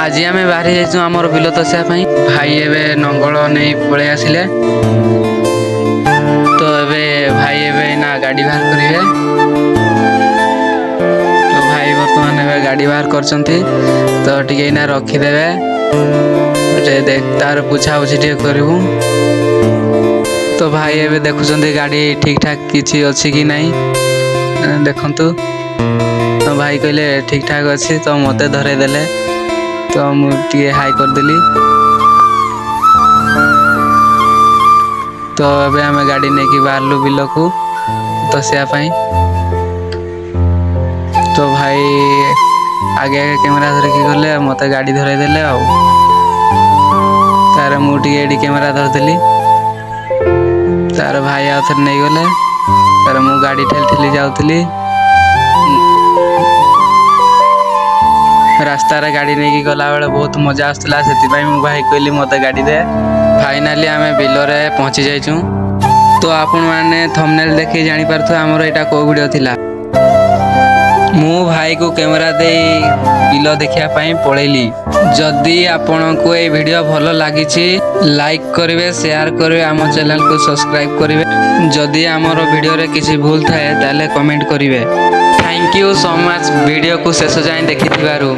ଆଜି ଆମେ ବାହାରି ଯାଇଛୁ ଆମର ବିଲ ତସିବା ପାଇଁ। ଭାଇ ଏବେ ନଙ୍ଗଳ ନେଇ ପଳେଇ ଆସିଲେ, ତ ଏବେ ଭାଇ ଏବେ ନା ଗାଡ଼ି ବାହାର କରିବେ। ତ ଭାଇ ବର୍ତ୍ତମାନ ଏବେ ଗାଡ଼ି ବାହାର କରିଛନ୍ତି, ତ ଟିକେ ଏଇନା ରଖିଦେବେ, ତାର ବୁଝାବୁଝି ଟିକେ କରିବୁ। ତ ଭାଇ ଏବେ ଦେଖୁଛନ୍ତି ଗାଡ଼ି ଠିକ୍ ଠାକ୍ କିଛି ଅଛି କି ନାହିଁ ଦେଖନ୍ତୁ। ତ ଭାଇ କହିଲେ ଠିକ୍ ଠାକ୍ ଅଛି, ତ ମୋତେ ଧରେଇ ଦେଲେ, ତ ମୁଁ ଟିକେ ହାଇ କରିଦେଲି। ତ ଏବେ ଆମେ ଗାଡ଼ି ନେଇକି ବାହାରିଲୁ ବିଲକୁ ତସିବା ପାଇଁ। ତ ଭାଇ ଆଗେ କ୍ୟାମେରା ଧରିକି ଗଲେ, ମୋତେ ଗାଡ଼ି ଧରେଇ ଦେଲେ ଆଉ। ତାର ମୁଁ ଟିକେ ଏଠି କ୍ୟାମେରା ଧରିଦେଲି, ତାର ଭାଇ ଆଉ ଥରେ ନେଇଗଲେ, ତାର ମୁଁ ଗାଡ଼ି ଠେଲି ଠେଲି ଯାଉଥିଲି। ରାସ୍ତାରେ ଗାଡ଼ି ନେଇକି ଗଲାବେଳେ ବହୁତ ମଜା ଆସୁଥିଲା, ସେଥିପାଇଁ ମୁଁ ଭାଇ କହିଲି ମୋତେ ଗାଡ଼ି ଦେ। ଫାଇନାଲି ଆମେ ବିଲରେ ପହଞ୍ଚି ଯାଇଛୁ। ତ ଆପଣମାନେ ଥମ୍ବନେଲ୍ ଦେଖି ଜାଣିପାରୁଥିବେ ଆମର ଏଇଟା କେଉଁ ଭିଡ଼ିଓ ଥିଲା। ମୁଁ ଭାଇକୁ କ୍ୟାମେରା ଦେଇ ବିଲ ଦେଖିବା ପାଇଁ ପଳେଇଲି। ଯଦି ଆପଣଙ୍କୁ এই ଭିଡ଼ିଓ ଭଲ ଲାଗିଛି ଲାଇକ୍ କରିବେ, ସେୟାର କରିବେ, ଆମ ଚ୍ୟାନେଲକୁ ସବସ୍କ୍ରାଇବ୍ କରିବେ। ଯଦି ଆମର ଭିଡ଼ିଓରେ କିଛି ଭୁଲ ଥାଏ ତାହେଲେ କମେଣ୍ଟ କରିବେ। ଥ୍ୟାଙ୍କ ୟୁ ସୋ ମଚ୍ ଭିଡ଼ିଓକୁ ଶେଷ ଯାଏଁ ଦେଖିଥିବାରୁ।